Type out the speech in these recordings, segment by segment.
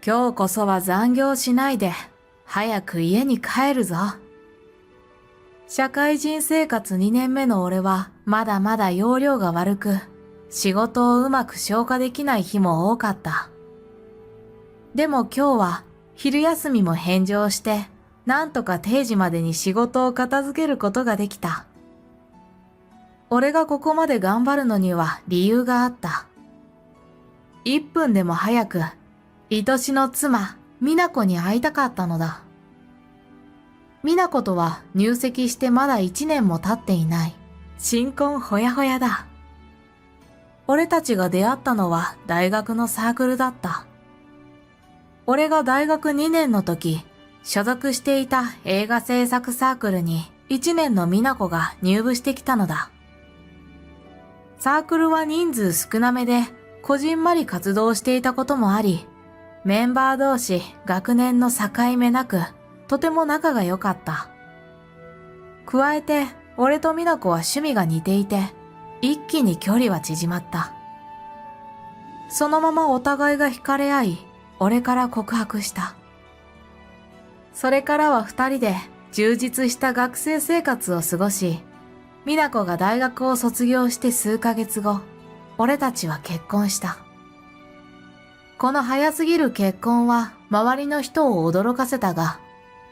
今日こそは残業しないで、早く家に帰るぞ。社会人生活2年目の俺はまだまだ容量が悪く、仕事をうまく消化できない日も多かった。でも今日は昼休みも返上して、なんとか定時までに仕事を片付けることができた。俺がここまで頑張るのには理由があった。1分でも早く、愛しの妻、美奈子に会いたかったのだ。美奈子とは入籍してまだ1年も経っていない。新婚ほやほやだ。俺たちが出会ったのは大学のサークルだった。俺が大学2年の時、所属していた映画制作サークルに1年の美奈子が入部してきたのだ。サークルは人数少なめで、こじんまり活動していたこともあり、メンバー同士学年の境目なく、とても仲が良かった。加えて、俺と美奈子は趣味が似ていて、一気に距離は縮まった。そのままお互いが惹かれ合い、俺から告白した。それからは2人で充実した学生生活を過ごし、美奈子が大学を卒業して数ヶ月後、俺たちは結婚した。この早すぎる結婚は周りの人を驚かせたが、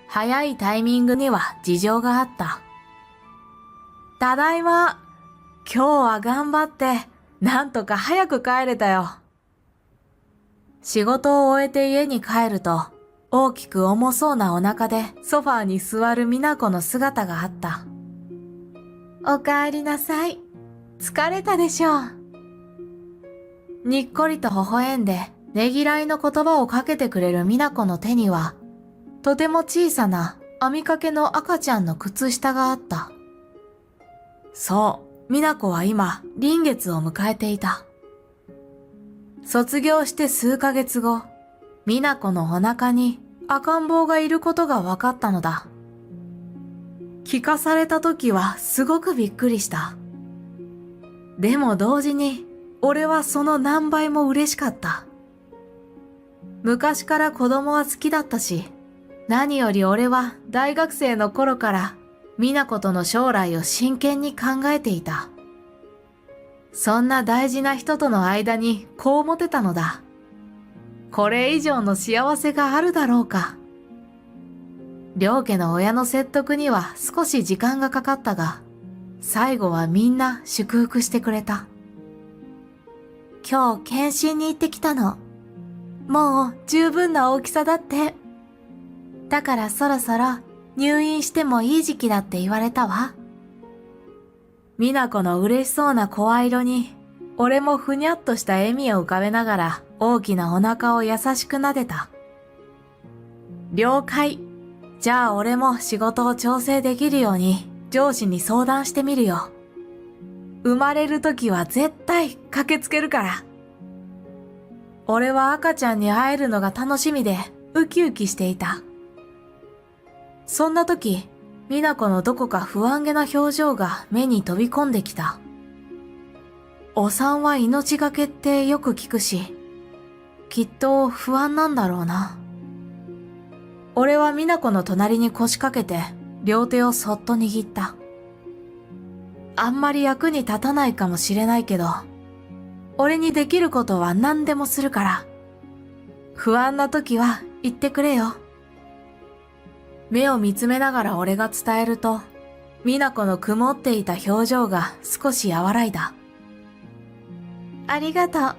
早いタイミングには事情があった。ただいま。今日は頑張って、なんとか早く帰れたよ。仕事を終えて家に帰ると、大きく重そうなお腹でソファーに座る美奈子の姿があった。おかえりなさい。疲れたでしょう。にっこりと微笑んでねぎらいの言葉をかけてくれる美奈子の手には、とても小さな編みかけの赤ちゃんの靴下があった。そう、美奈子は今、臨月を迎えていた。卒業して数ヶ月後、美奈子のお腹に赤ん坊がいることが分かったのだ。聞かされた時はすごくびっくりした。でも同時に、俺はその何倍も嬉しかった。昔から子供は好きだったし、何より俺は大学生の頃から美奈子との将来を真剣に考えていた。そんな大事な人との間にこう思ってたのだ。これ以上の幸せがあるだろうか。両家の親の説得には少し時間がかかったが、最後はみんな祝福してくれた。今日検診に行ってきたの。もう十分な大きさだって。だからそろそろ入院してもいい時期だって言われたわ。美奈子の嬉しそうな声色に、俺もふにゃっとした笑みを浮かべながら大きなお腹を優しく撫でた。了解。じゃあ俺も仕事を調整できるように上司に相談してみるよ。生まれる時は絶対駆けつけるから。俺は赤ちゃんに会えるのが楽しみでウキウキしていた。そんな時、美奈子のどこか不安げな表情が目に飛び込んできた。お産は命がけってよく聞くし、きっと不安なんだろうな。俺は美奈子の隣に腰掛けて、両手をそっと握った。あんまり役に立たないかもしれないけど、俺にできることは何でもするから、不安な時は言ってくれよ。目を見つめながら俺が伝えると、美奈子の曇っていた表情が少し和らいだ。ありがとう。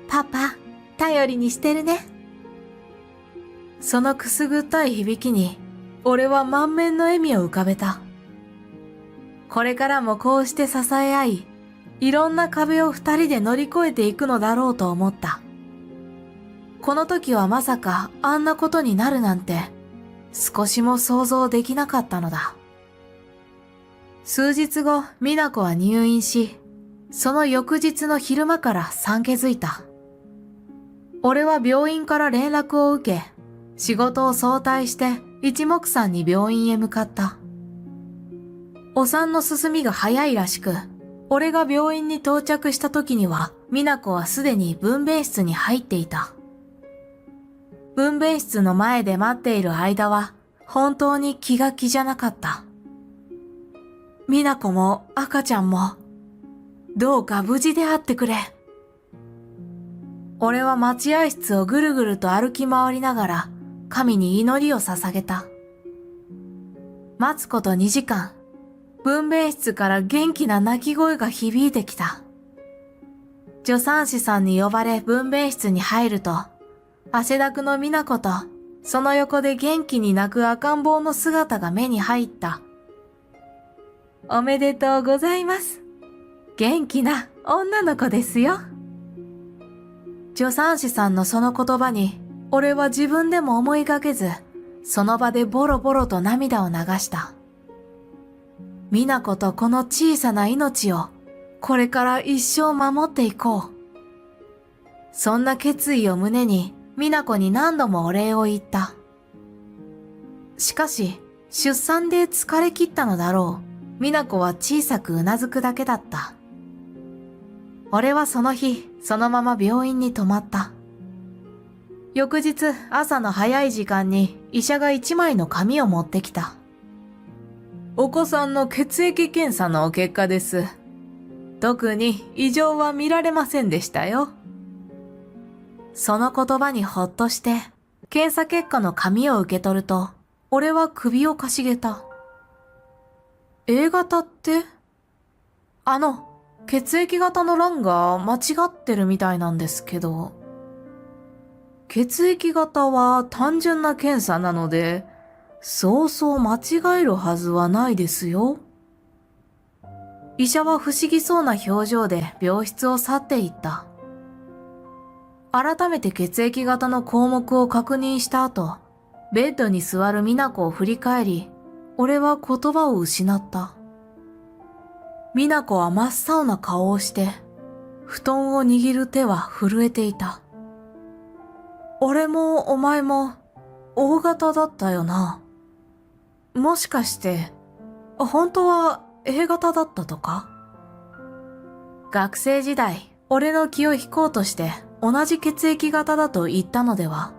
パパ、頼りにしてるね。そのくすぐったい響きに、俺は満面の笑みを浮かべた。これからもこうして支え合い、いろんな壁を二人で乗り越えていくのだろうと思った。この時はまさかあんなことになるなんて、少しも想像できなかったのだ。数日後、美奈子は入院し、その翌日の昼間から産気づいた。俺は病院から連絡を受け、仕事を早退して一目散に病院へ向かった。お産の進みが早いらしく、俺が病院に到着した時には、美奈子はすでに分娩室に入っていた。分娩室の前で待っている間は本当に気が気じゃなかった。美奈子も赤ちゃんもどうか無事であってくれ。俺は待合室をぐるぐると歩き回りながら神に祈りを捧げた。待つこと2時間、分娩室から元気な泣き声が響いてきた。助産師さんに呼ばれ分娩室に入ると、汗だくの美奈子とその横で元気に泣く赤ん坊の姿が目に入った。おめでとうございます。元気な女の子ですよ。助産師さんのその言葉に、俺は自分でも思いがけず、その場でボロボロと涙を流した。美奈子とこの小さな命を、これから一生守っていこう。そんな決意を胸に、美奈子に何度もお礼を言った。しかし、出産で疲れ切ったのだろう。美奈子は小さくうなずくだけだった。俺はその日、そのまま病院に泊まった。翌日、朝の早い時間に医者が一枚の紙を持ってきた。お子さんの血液検査の結果です。特に異常は見られませんでしたよ。その言葉にほっとして、検査結果の紙を受け取ると、俺は首をかしげた。A 型って？血液型の欄が間違ってるみたいなんですけど。血液型は単純な検査なので、そうそう間違えるはずはないですよ。医者は不思議そうな表情で病室を去っていった。改めて血液型の項目を確認した後、ベッドに座る美奈子を振り返り、俺は言葉を失った。美奈子は真っ青な顔をして、布団を握る手は震えていた。俺もお前も O 型だったよな。もしかして、本当は A 型だったとか？学生時代、俺の気を引こうとして同じ血液型だと言ったのでは？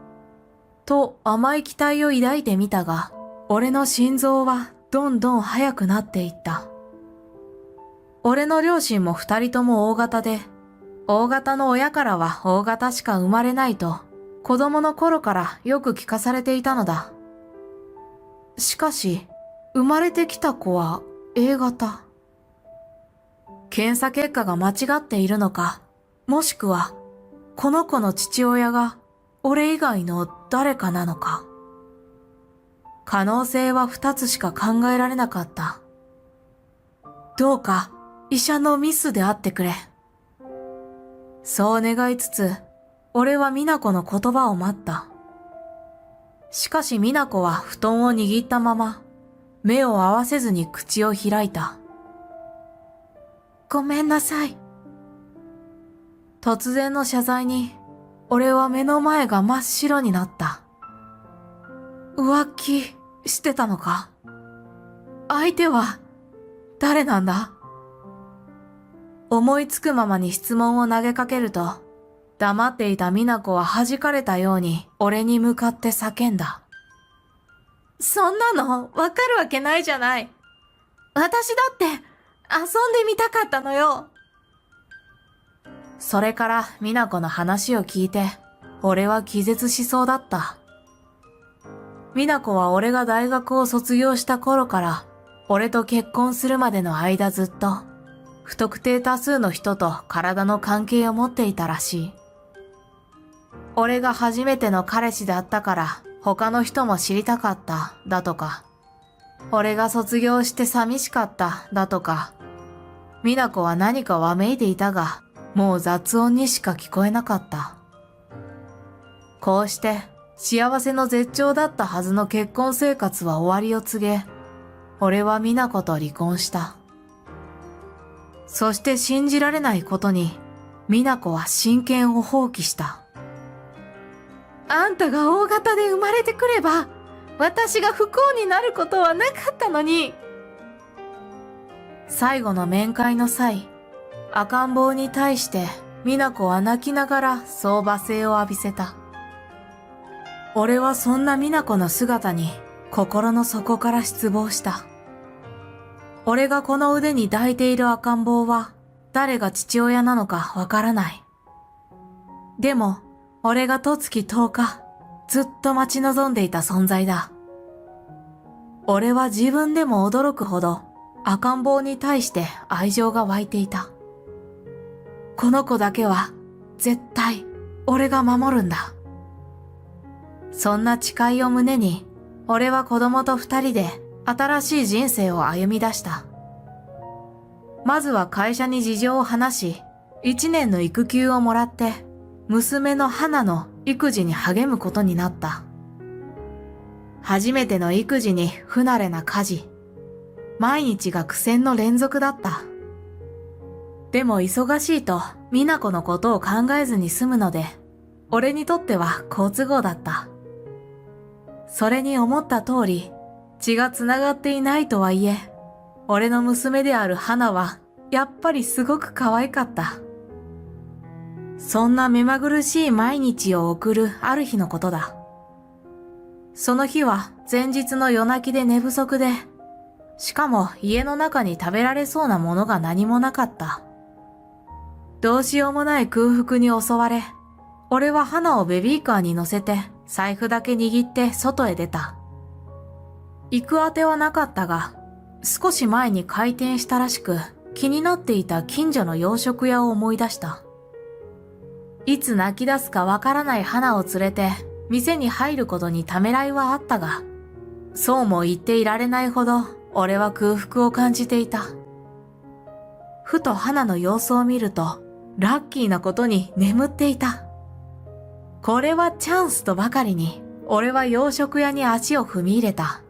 と甘い期待を抱いてみたが、俺の心臓はどんどん速くなっていった。俺の両親も二人とも O 型で、O 型の親からは O 型しか生まれないと、子供の頃からよく聞かされていたのだ。しかし、生まれてきた子は A 型。検査結果が間違っているのか、もしくは、この子の父親が俺以外の誰かなのか。可能性は二つしか考えられなかった。どうか医者のミスであってくれ。そう願いつつ、俺は美奈子の言葉を待った。しかし美奈子は布団を握ったまま、目を合わせずに口を開いた。ごめんなさい。突然の謝罪に、俺は目の前が真っ白になった。浮気してたのか？相手は誰なんだ？思いつくままに質問を投げかけると、黙っていた美奈子は弾かれたように俺に向かって叫んだ。そんなのわかるわけないじゃない。私だって遊んでみたかったのよ。それから美奈子の話を聞いて、俺は気絶しそうだった。美奈子は俺が大学を卒業した頃から、俺と結婚するまでの間ずっと、不特定多数の人と体の関係を持っていたらしい。俺が初めての彼氏だったから、他の人も知りたかった、だとか、俺が卒業して寂しかった、だとか、美奈子は何かわめいていたが、もう雑音にしか聞こえなかった。こうして幸せの絶頂だったはずの結婚生活は終わりを告げ、俺は美奈子と離婚した。そして信じられないことに、美奈子は親権を放棄した。あんたが大型で生まれてくれば、私が不幸になることはなかったのに。最後の面会の際、赤ん坊に対して美奈子は泣きながらそう罵声を浴びせた。俺はそんな美奈子の姿に心の底から失望した。俺がこの腕に抱いている赤ん坊は誰が父親なのかわからない。でも、俺が十月10日、ずっと待ち望んでいた存在だ。俺は自分でも驚くほど赤ん坊に対して愛情が湧いていた。この子だけは絶対俺が守るんだ。そんな誓いを胸に、俺は子供と二人で新しい人生を歩み出した。まずは会社に事情を話し、1年の育休をもらって、娘の花の育児に励むことになった。初めての育児に不慣れな家事。毎日が苦戦の連続だった。でも忙しいと美奈子のことを考えずに済むので、俺にとっては好都合だった。それに思った通り、血がつながっていないとはいえ、俺の娘である花はやっぱりすごく可愛かった。そんな目まぐるしい毎日を送るある日のことだ。その日は前日の夜泣きで寝不足で、しかも家の中に食べられそうなものが何もなかった。どうしようもない空腹に襲われ、俺は花をベビーカーに乗せて財布だけ握って外へ出た。行くあてはなかったが、少し前に開店したらしく気になっていた近所の洋食屋を思い出した。いつ泣き出すかわからない花を連れて店に入ることにためらいはあったが、そうも言っていられないほど俺は空腹を感じていた。ふと花の様子を見ると、ラッキーなことに眠っていた。これはチャンスとばかりに、俺は洋食屋に足を踏み入れた。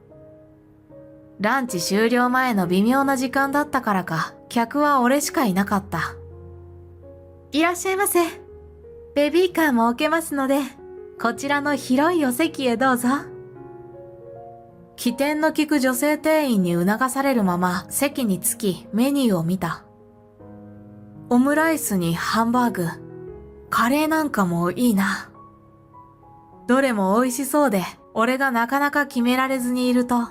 ランチ終了前の微妙な時間だったからか、客は俺しかいなかった。いらっしゃいませ。ベビーカーも置けますので、こちらの広いお席へどうぞ。機転の利く女性店員に促されるまま席に着きメニューを見た。オムライスにハンバーグ、カレーなんかもいいな。どれも美味しそうで、俺がなかなか決められずにいると、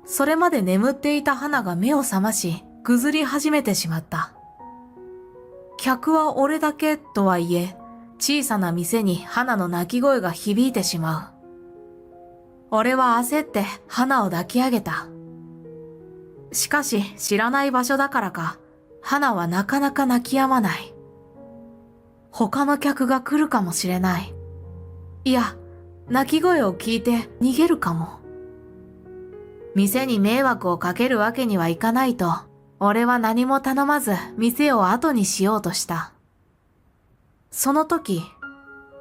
それまで眠っていた花が目を覚まし、ぐずり始めてしまった。客は俺だけとはいえ、小さな店に花の泣き声が響いてしまう。俺は焦って花を抱き上げた。しかし知らない場所だからか、花はなかなか泣き止まない。他の客が来るかもしれない。いや、泣き声を聞いて逃げるかも。店に迷惑をかけるわけにはいかないと、俺は何も頼まず店を後にしようとした。その時、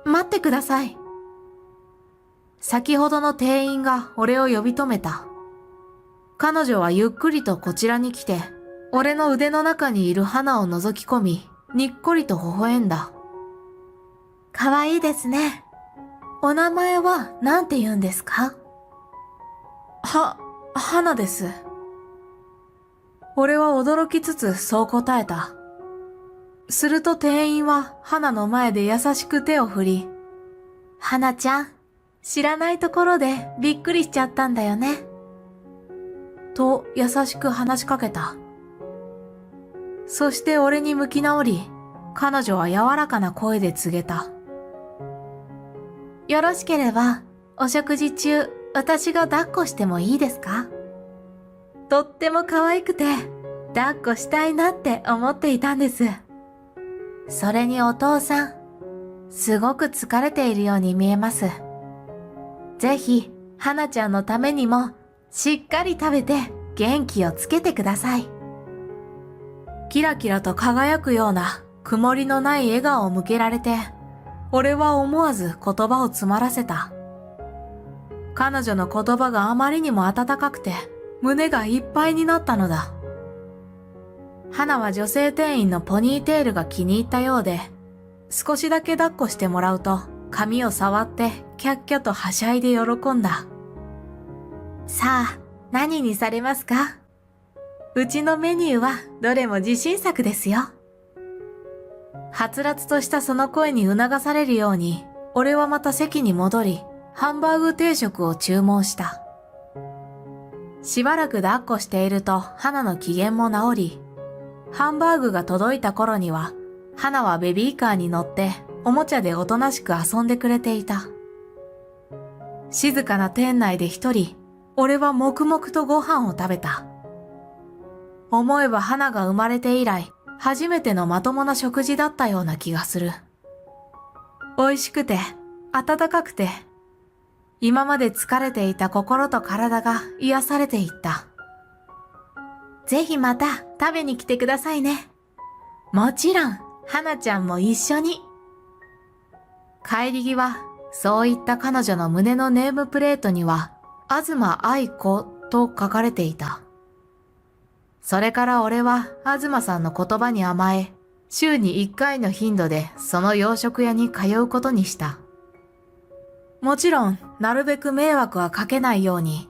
待ってください。先ほどの店員が俺を呼び止めた。彼女はゆっくりとこちらに来て、俺の腕の中にいる花を覗き込み、にっこりと微笑んだ。かわいいですね。お名前は何て言うんですか？花です。俺は驚きつつそう答えた。すると店員は花の前で優しく手を振り、花ちゃん、知らないところでびっくりしちゃったんだよね。と優しく話しかけた。そして俺に向き直り、彼女は柔らかな声で告げた。よろしければ、お食事中、私が抱っこしてもいいですか？とっても可愛くて、抱っこしたいなって思っていたんです。それにお父さん、すごく疲れているように見えます。ぜひ、花ちゃんのためにも、しっかり食べて元気をつけてください。キラキラと輝くような曇りのない笑顔を向けられて、俺は思わず言葉を詰まらせた。彼女の言葉があまりにも温かくて、胸がいっぱいになったのだ。花は女性店員のポニーテールが気に入ったようで、少しだけ抱っこしてもらうと、髪を触ってキャッキャとはしゃいで喜んだ。さあ、何にされますか？うちのメニューはどれも自信作ですよ。はつらつとしたその声に促されるように、俺はまた席に戻り、ハンバーグ定食を注文した。しばらく抱っこしていると花の機嫌も治り、ハンバーグが届いた頃には、花はベビーカーに乗っておもちゃでおとなしく遊んでくれていた。静かな店内で一人、俺は黙々とご飯を食べた。思えば花が生まれて以来、初めてのまともな食事だったような気がする。美味しくて、温かくて、今まで疲れていた心と体が癒されていった。ぜひまた食べに来てくださいね。もちろん、花ちゃんも一緒に。帰り際、そういった彼女の胸のネームプレートには、東愛子と書かれていた。それから俺は東さんの言葉に甘え、週に1回の頻度でその洋食屋に通うことにした。もちろん、なるべく迷惑はかけないように、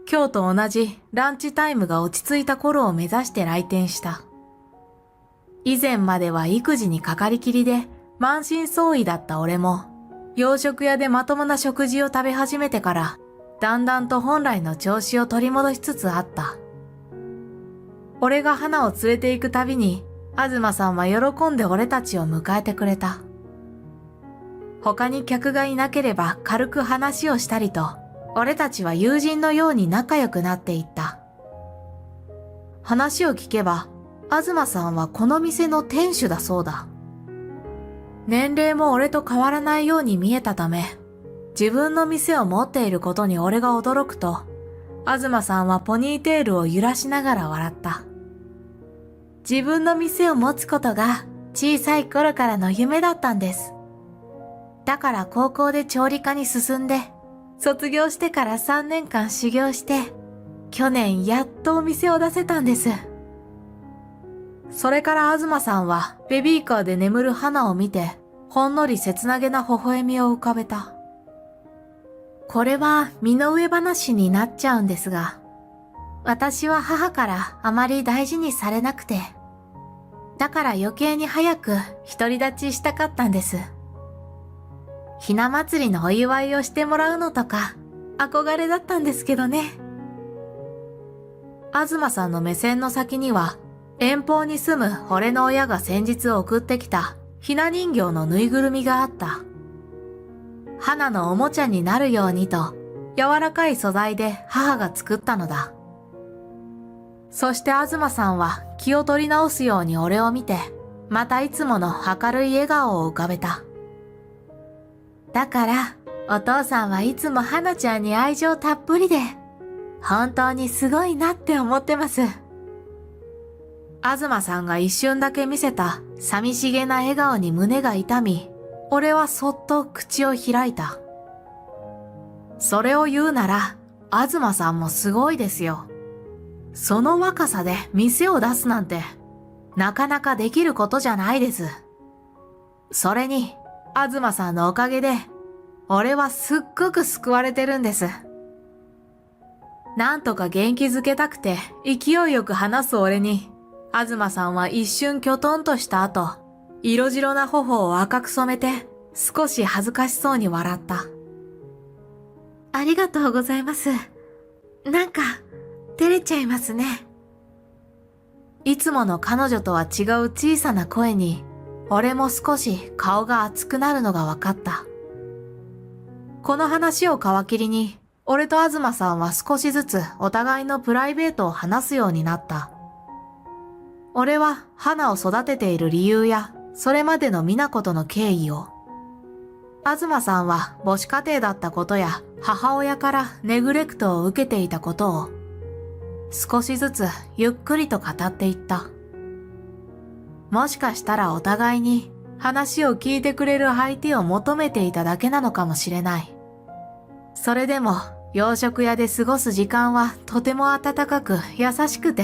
今日と同じランチタイムが落ち着いた頃を目指して来店した。以前までは育児にかかりきりで満身創痍だった俺も、洋食屋でまともな食事を食べ始めてから、だんだんと本来の調子を取り戻しつつあった。俺が花を連れて行くたびに、東さんは喜んで俺たちを迎えてくれた。他に客がいなければ軽く話をしたりと、俺たちは友人のように仲良くなっていった。話を聞けば、東さんはこの店の店主だそうだ。年齢も俺と変わらないように見えたため、自分の店を持っていることに俺が驚くと、東さんはポニーテールを揺らしながら笑った。自分の店を持つことが小さい頃からの夢だったんです。だから高校で調理科に進んで、卒業してから3年間修行して、去年やっとお店を出せたんです。それから東さんはベビーカーで眠る花を見て、ほんのり切なげな微笑みを浮かべた。これは身の上話になっちゃうんですが、私は母からあまり大事にされなくて、だから余計に早く独り立ちしたかったんです。ひな祭りのお祝いをしてもらうのとか、憧れだったんですけどね。東さんの目線の先には、遠方に住む俺の親が先日送ってきたひな人形のぬいぐるみがあった。花のおもちゃになるようにと、柔らかい素材で母が作ったのだ。そして東さんは気を取り直すように俺を見て、またいつもの明るい笑顔を浮かべた。だから、お父さんはいつも花ちゃんに愛情たっぷりで、本当にすごいなって思ってます。東さんが一瞬だけ見せた寂しげな笑顔に胸が痛み、俺はそっと口を開いた。それを言うなら、東さんもすごいですよ。その若さで店を出すなんて、なかなかできることじゃないです。それに、東さんのおかげで、俺はすっごく救われてるんです。なんとか元気づけたくて勢いよく話す俺に、東さんは一瞬きょとんとした後、色白な頬を赤く染めて、少し恥ずかしそうに笑った。ありがとうございます。なんか、照れちゃいますね。いつもの彼女とは違う小さな声に、俺も少し顔が熱くなるのが分かった。この話を皮切りに、俺と東さんは少しずつお互いのプライベートを話すようになった。俺は花を育てている理由や、それまでの美奈子との経緯を。東さんは母子家庭だったことや、母親からネグレクトを受けていたことを、少しずつゆっくりと語っていった。もしかしたらお互いに話を聞いてくれる相手を求めていただけなのかもしれない。それでも洋食屋で過ごす時間はとても温かく優しくて、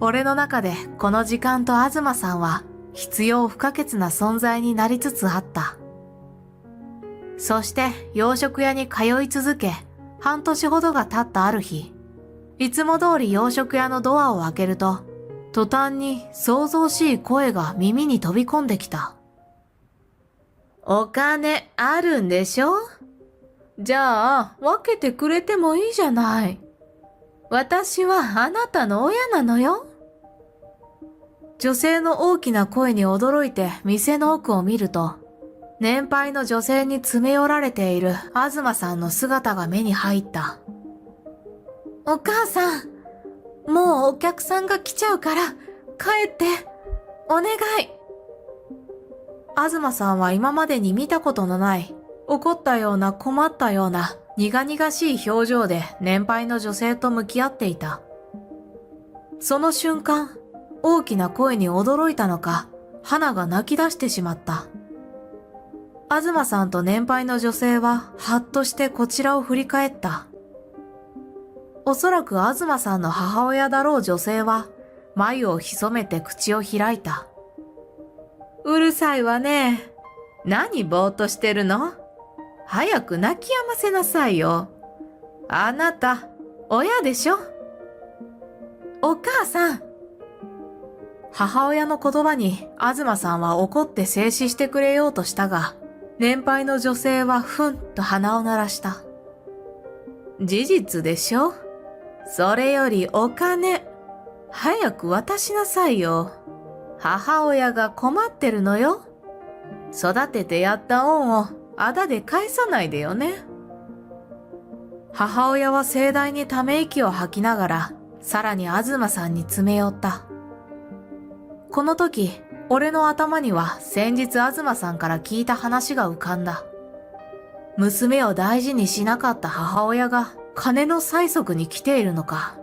俺の中でこの時間と東さんは必要不可欠な存在になりつつあった。そして洋食屋に通い続け、半年ほどが経ったある日、いつも通り洋食屋のドアを開けると、途端に騒々しい声が耳に飛び込んできた。お金あるんでしょ？じゃあ、分けてくれてもいいじゃない。私はあなたの親なのよ。女性の大きな声に驚いて店の奥を見ると、年配の女性に詰め寄られている東さんの姿が目に入った。お母さん、もうお客さんが来ちゃうから帰って、お願い。東さんは今までに見たことのない怒ったような困ったような苦々しい表情で年配の女性と向き合っていた。その瞬間、大きな声に驚いたのか、花が泣き出してしまった。東さんと年配の女性ははっとしてこちらを振り返った。おそらく東さんの母親だろう女性は、眉を潜めて口を開いた。うるさいわね。何ぼーっとしてるの？早く泣き止ませなさいよ。あなた、親でしょ？お母さん。母親の言葉に東さんは怒って静止してくれようとしたが、年配の女性はふんと鼻を鳴らした。事実でしょ？それよりお金、早く渡しなさいよ。母親が困ってるのよ。育ててやった恩をあだで返さないでよね。母親は盛大にため息を吐きながら、さらに東さんに詰め寄った。この時、俺の頭には先日東さんから聞いた話が浮かんだ。娘を大事にしなかった母親が金の催促に来ているのか。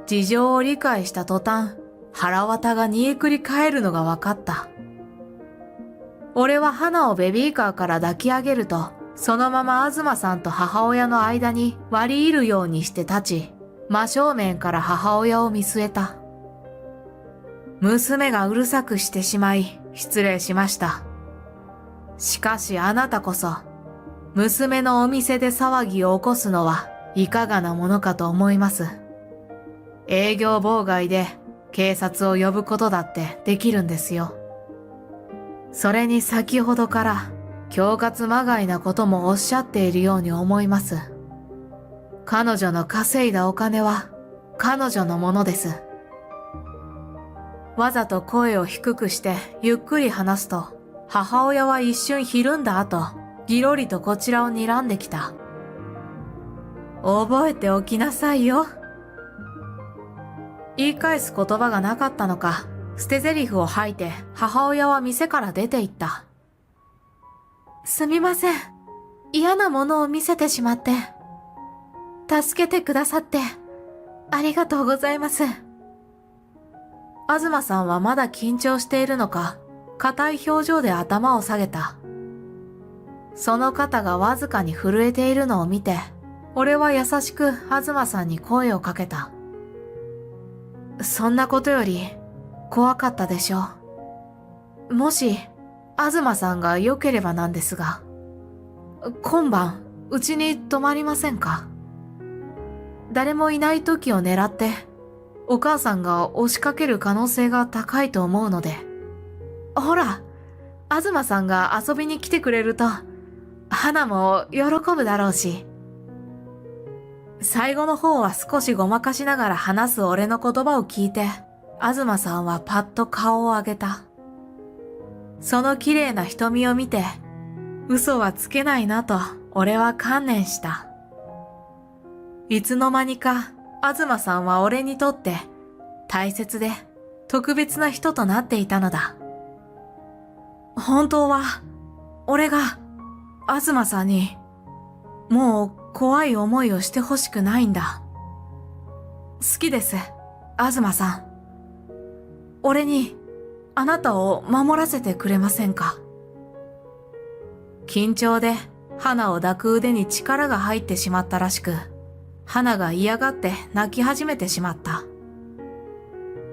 事情を理解した途端、腹渡が煮えくり返るのが分かった。俺は花をベビーカーから抱き上げると、そのまま東さんと母親の間に割り入るようにして立ち、真正面から母親を見据えた。娘がうるさくしてしまい、失礼しました。しかしあなたこそ、娘のお店で騒ぎを起こすのはいかがなものかと思います。営業妨害で警察を呼ぶことだってできるんですよ。それに先ほどから恐喝まがいなこともおっしゃっているように思います。彼女の稼いだお金は彼女のものです。わざと声を低くしてゆっくり話すと、母親は一瞬ひるんだ後、ぎろりとこちらを睨んできた。覚えておきなさいよ。言い返す言葉がなかったのか、捨て台詞を吐いて母親は店から出て行った。すみません。嫌なものを見せてしまって。助けてくださってありがとうございます。東さんはまだ緊張しているのか、硬い表情で頭を下げた。その肩がわずかに震えているのを見て、俺は優しく東さんに声をかけた。そんなことより怖かったでしょう。もし東さんが良ければなんですが、今晩うちに泊まりませんか？誰もいない時を狙ってお母さんが押しかける可能性が高いと思うので。ほら、東さんが遊びに来てくれると花も喜ぶだろうし。最後の方は少しごまかしながら話す俺の言葉を聞いて、東さんはパッと顔を上げた。その綺麗な瞳を見て、嘘はつけないなと俺は観念した。いつの間にか東さんは俺にとって大切で特別な人となっていたのだ。本当は俺が東さんにもう怖い思いをしてほしくないんだ。好きです、東さん。俺にあなたを守らせてくれませんか？緊張で花を抱く腕に力が入ってしまったらしく、花が嫌がって泣き始めてしまった。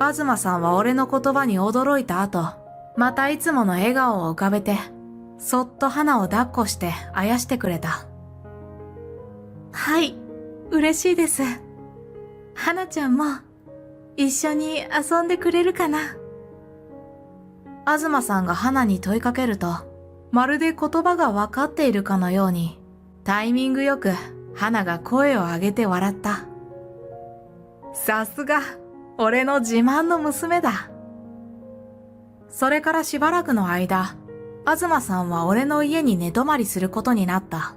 東さんは俺の言葉に驚いた後、またいつもの笑顔を浮かべて、そっと花を抱っこしてあやしてくれた。はい、嬉しいです。花ちゃんも一緒に遊んでくれるかな？東さんが花に問いかけると、まるで言葉がわかっているかのように、タイミングよく花が声を上げて笑った。さすが、俺の自慢の娘だ。それからしばらくの間、東さんは俺の家に寝泊まりすることになった。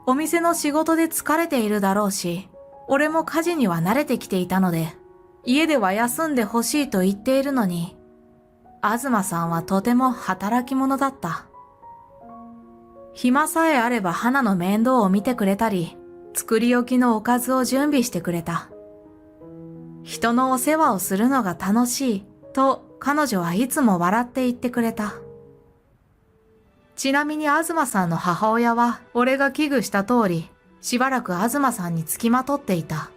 お店の仕事で疲れているだろうし、俺も家事には慣れてきていたので、家では休んでほしいと言っているのに、東さんはとても働き者だった。暇さえあれば花の面倒を見てくれたり、作り置きのおかずを準備してくれた。人のお世話をするのが楽しいと彼女はいつも笑って言ってくれた。ちなみに東さんの母親は俺が危惧した通り、しばらく東さんにつきまとっていた。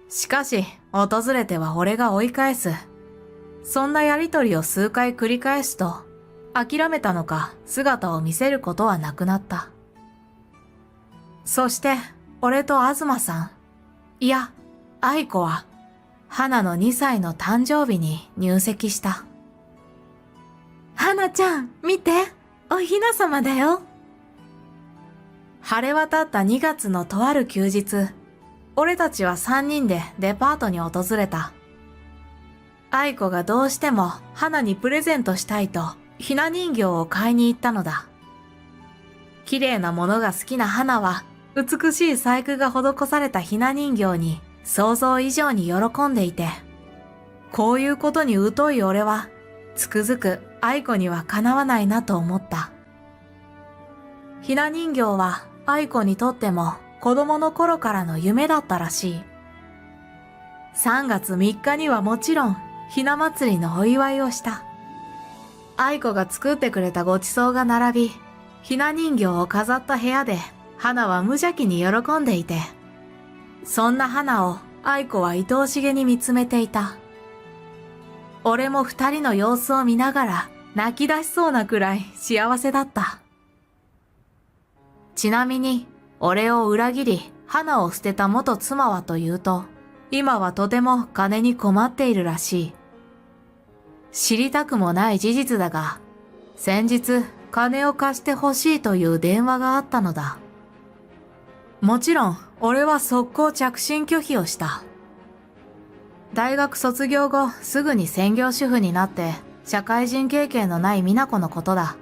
しかし、訪れては俺が追い返す。そんなやりとりを数回繰り返すと、諦めたのか姿を見せることはなくなった。そして、俺と東さん、いや、愛子は、花の2歳の誕生日に入籍した。花ちゃん、見て、おひなさまだよ。晴れ渡った2月のとある休日、俺たちは3人でデパートに訪れた。愛子がどうしても花にプレゼントしたいとひな人形を買いに行ったのだ。綺麗なものが好きな花は美しい細工が施されたひな人形に想像以上に喜んでいて、こういうことに疎い俺はつくづく愛子にはかなわないなと思った。ひな人形は愛子にとっても子供の頃からの夢だったらしい。3月3日にはもちろんひな祭りのお祝いをした。愛子が作ってくれたごちそうが並び、ひな人形を飾った部屋で花は無邪気に喜んでいて、そんな花を愛子は愛おしげに見つめていた。俺も2人の様子を見ながら泣き出しそうなくらい幸せだった。ちなみに、俺を裏切り花を捨てた元妻はというと、今はとても金に困っているらしい。知りたくもない事実だが、先日金を貸してほしいという電話があったのだ。もちろん俺は速攻着信拒否をした。大学卒業後すぐに専業主婦になって社会人経験のない美奈子のことだ。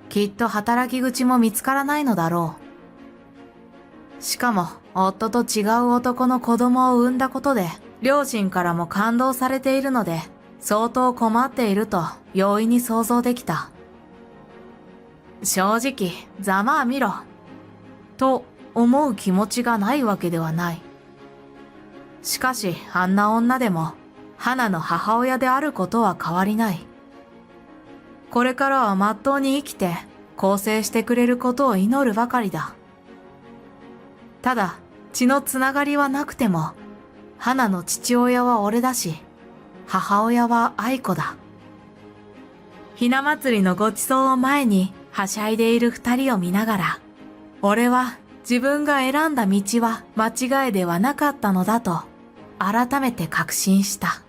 きっと働き口も見つからないのだろう。しかも夫と違う男の子供を産んだことで両親からも感動されているので相当困っていると容易に想像できた。正直ざまあ見ろと思う気持ちがないわけではない。しかしあんな女でも花の母親であることは変わりない。これからはまっとうに生きて更生してくれることを祈るばかりだ。ただ血のつながりはなくても花の父親は俺だし母親は愛子だ。ひな祭りのごちそうを前にはしゃいでいる2人を見ながら、俺は自分が選んだ道は間違いではなかったのだと改めて確信した。